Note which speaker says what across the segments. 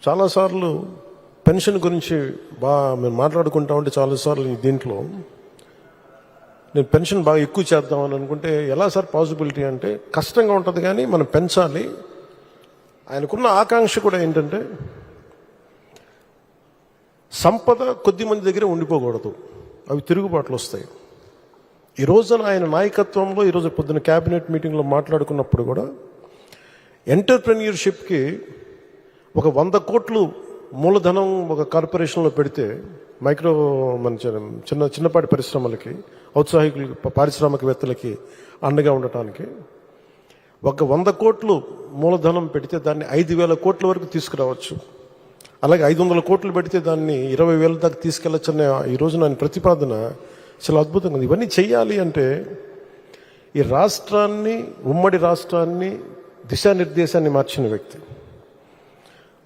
Speaker 1: చాలాసార్లు పెన్షన్ గురించి మేము మాట్లాడుకుంటా ఉంటే చాలాసార్లు దీంట్లో నేను పెన్షన్ బాగా ఎక్కువ చేద్దామని అనుకుంటే ఎలా సార్ పాసిబిలిటీ అంటే కష్టంగా ఉంటుంది, కానీ మనం పెంచాలి. ఆయనకున్న ఆకాంక్ష కూడా ఏంటంటే సంపద కొద్ది మంది దగ్గర ఉండిపోకూడదు, అవి తిరుగుబాట్లు వస్తాయి. ఈ రోజున ఆయన నాయకత్వంలో ఈరోజు పొద్దున క్యాబినెట్ మీటింగ్లో మాట్లాడుకున్నప్పుడు కూడా ఎంటర్ప్రెన్యూర్షిప్కి ఒక 100 కోట్లు మూలధనం ఒక కార్పొరేషన్లో పెడితే మైక్రో మన చిన్నపాటి పరిశ్రమలకి, ఔత్సాహికులకి, పారిశ్రామికవేత్తలకి అండగా ఉండటానికి ఒక 100 కోట్లు మూలధనం పెడితే దాన్ని 5,000 కోట్ల వరకు తీసుకురావచ్చు. అలాగే 500 కోట్లు పెడితే దాన్ని 20,000 దాకా తీసుకెళ్లొచ్చనే ఈ రోజున ఆయన ప్రతిపాదన చాలా అద్భుతంగా ఉంది. ఇవన్నీ చెయ్యాలి అంటే ఈ రాష్ట్రాన్ని, ఉమ్మడి రాష్ట్రాన్ని దిశానిర్దేశాన్ని మార్చిన వ్యక్తి,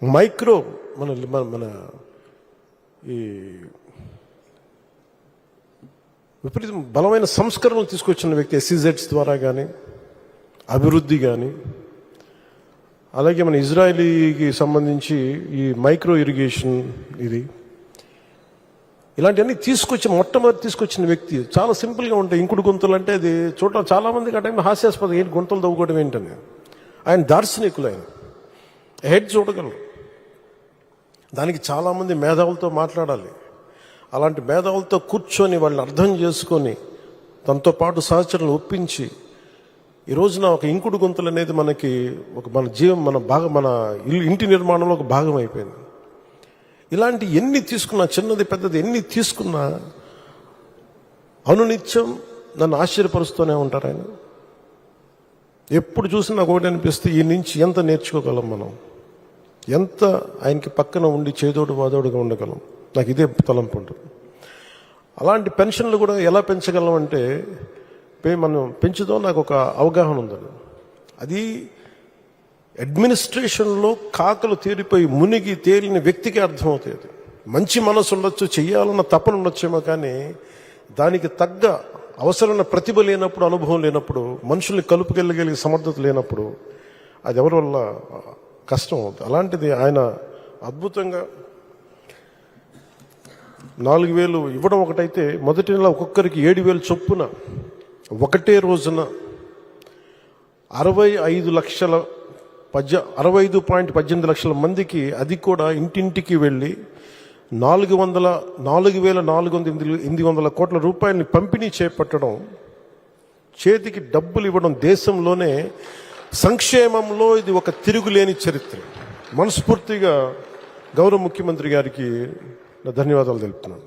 Speaker 1: మైక్రో మన ఈ విపరీతం బలమైన సంస్కరణలు తీసుకొచ్చిన వ్యక్తి, SEZs ద్వారా కానీ అభివృద్ధి కానీ, అలాగే మన ఇజ్రాయలీకి సంబంధించి ఈ మైక్రో ఇరిగేషన్ ఇలాంటివన్నీ మొట్టమొదటి తీసుకొచ్చిన వ్యక్తి. చాలా సింపుల్గా ఉంటాయి. ఇంకుడు గుంతలు అంటే అది చూడటం చాలా మందికి ఆ టైంలో హాస్యాస్పదం, ఏంటి గుంతలు తవ్వుకోవడం ఏంటని. ఆయన దార్శనికులు, ఆయన హెడ్ చూడగలరు. దానికి చాలామంది మేధావులతో మాట్లాడాలి. అలాంటి మేధావులతో కూర్చొని వాళ్ళని అర్థం చేసుకొని తనతో పాటు సహచరులను ఒప్పించి ఈ రోజున ఒక ఇంకుడు గుంతలు అనేది మనకి ఒక మన ఇంటి నిర్మాణంలో ఒక భాగం అయిపోయింది. ఇలాంటి ఎన్ని తీసుకున్నా, చిన్నది పెద్దది ఎన్ని తీసుకున్నా అనునిత్యం నన్ను ఆశ్చర్యపరుస్తూనే ఉంటారు ఆయన. ఎప్పుడు చూసినా నాకు ఒకటి అనిపిస్తే ఈ నుంచి ఎంత నేర్చుకోగలం మనం, ఎంత ఆయనకి పక్కన ఉండి చేదోడు వాదోడుగా ఉండగలం. నాకు ఇదే తలంపు ఉంటుంది. అలాంటి పెన్షన్లు కూడా ఎలా పెంచగలం అంటే మనం పెంచుదాం, నాకు ఒక అవగాహన ఉందని. అది అడ్మినిస్ట్రేషన్లో కాకలు తేలిపోయి మునిగి తేలిన వ్యక్తికి అర్థమవుతుంది. మంచి మనసు ఉండొచ్చు, చెయ్యాలన్న తపన ఉండొచ్చేమో, కానీ దానికి తగ్గ అవసరమైన ప్రతిభ లేనప్పుడు, అనుభవం లేనప్పుడు, మనుషుల్ని కలుపుకెళ్ళగలిగే సమర్థత లేనప్పుడు అది ఎవరి వల్ల కష్టం అవుతుంది. అలాంటిది ఆయన అద్భుతంగా 4,000 ఇవ్వడం ఒకటైతే, మొదటి నెల ఒక్కొక్కరికి 7,000 చొప్పున ఒకటే రోజున 65.18 లక్షల మందికి, అది కూడా ఇంటింటికి వెళ్ళి 4,408 కోట్ల రూపాయలని పంపిణీ చేపట్టడం, చేతికి డబ్బులు ఇవ్వడం, దేశంలోనే సంక్షేమంలో ఇది ఒక తిరుగులేని చరిత్ర. మనస్ఫూర్తిగా గౌరవ ముఖ్యమంత్రి గారికి ధన్యవాదాలు తెలుపుతున్నాను.